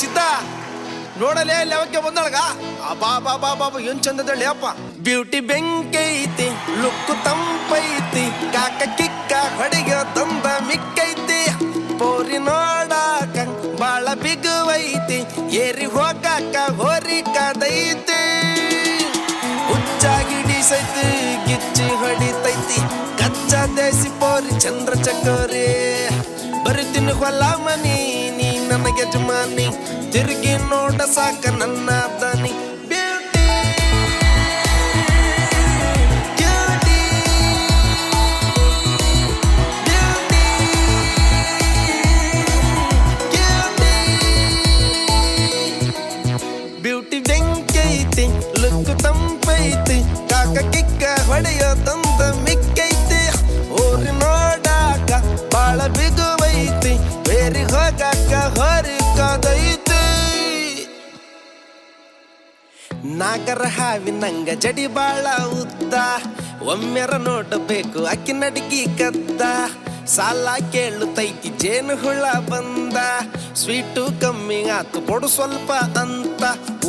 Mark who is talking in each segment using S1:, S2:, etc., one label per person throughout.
S1: ಸಿದ್ಧ ನೋಡಲೇ ಲೆವಕ್ಕೆ ಬಂದೊಳಗ ಬಾ ಬಾ ಬಾ ಬಾಬಾ ಏನ್ ಚಂದದಳ್ಳಿ ಅಪ್ಪ. ಬ್ಯೂಟಿ ಬೆಂಕೈತಿ ಲುಕ್ಕು ತಂಪೈತಿ ಕಾಕ ಕಿಕ್ಕ ಹೊಡಿಗೆ ತಂದ ಮಿಕ್ಕೈತಿ ಪೋರಿ ನೋಡಾಕ ಬಾಳ ಬಿಗುವೈತಿ ಏರಿ ಹೋಗಾಕ ಹೋರಿ ಕದೈತಿ ಹುಚ್ಚಾಗಿಡಿಸೈತಿ ಗಿಚ್ಚಿ ಹೊಡಿತೈತಿ ಕಚ್ಚಾ ದೇಸಿ ಪೋರಿ ಚಂದ್ರ ಚಕೋರಿ ಬರುತ್ತೀನಿ ಹೊಲ ಮನಿ ನೀ ನನಗೆ ಯಜಮಾನಿ ತಿರುಗಿ ನೋಡ ಸಾಕ ನನ್ನ ದನಿ. ಬ್ಯೂಟಿ ಬೆಂಕೈತಿ ಲುಕ್ಕು ತಂಪೈತಿ ಕಾಕ ಕಿಕ್ಕ ಹೊಡೆಯೋ ತಂದ ಮಿಕ್ಕೈತಿ ಊರಿ ನೋಡಾಕ ಬಾಳ ಬಿಗುವೈತಿ ಬೇರಿ ಹೋಗಾಕ ಹೊರಿ ಕದೈತಿ. ನಾಗರ ಹಾವಿನಂಗ ಜಡಿ ಬಾಳ ಉದ್ದ ಒಮ್ಮೆರ ನೋಡಬೇಕು ಅಕ್ಕಿ ನಡಿಗಿ ಕದ್ದ ಸಾಲ ಕೇಳುತ್ತೈತಿ ಜೇನು ಹುಳ ಬಂದ ಸ್ವೀಟು ಕಮ್ಮಿ ಆತು ಕೊಡು ಸ್ವಲ್ಪ ಅಂತ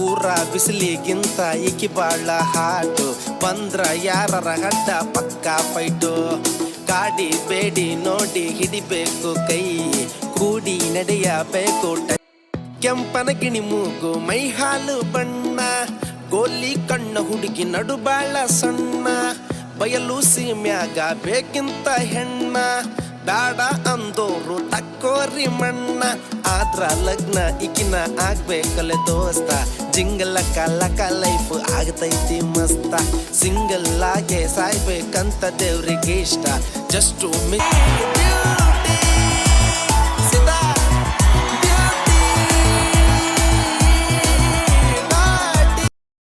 S1: ಊರ ಬಿಸಿಲಿಗಿಂತ ಈಕಿ ಬಾಳ ಹಾಟು ಬಂದ್ರ ಯಾರರ ಹಡ್ಡ ಪಕ್ಕ ಫೈಟು ಕಾಡಿ ಬೇಡಿ ನೋಡಿ ಹಿಡಿಬೇಕು ಕೈ ಕೂಡಿ ನಡೆಯಬೇಕು ಕೆಂಪನ ಗಿಣಿ ಮೂಗು ಮೈ ಹಾಲು ಬಣ್ಣ ಗೋಲಿ ಕಣ್ಣ ಹುಡುಗಿ ನಡು ಬಾಳ ಸಣ್ಣ ಬಯಲು ಸೀಮ್ಯಾಗ ಬೇಕಿಂತ ಹೆಣ್ಣ ಬ್ಯಾಡ ಅಂದೋರು ತಕ್ಕೋರಿ ಮಣ್ಣ ಆದ್ರ ಲಗ್ನ ಇಕಿನ ಆಗ್ಬೇಕಲ್ಲ ದೋಸ್ತ ಜಿಂಗಲ ಕಲಕ ಲೈಫ್ ಆಗತೈತಿ ಮಸ್ತ ಸಿಂಗಲ್ ಆಗೆ ಸಾಯ್ಬೇಕಂತ ದೇವ್ರಿಗೆ ಇಷ್ಟ ಜಸ್ಟ್ ಮಿಸ್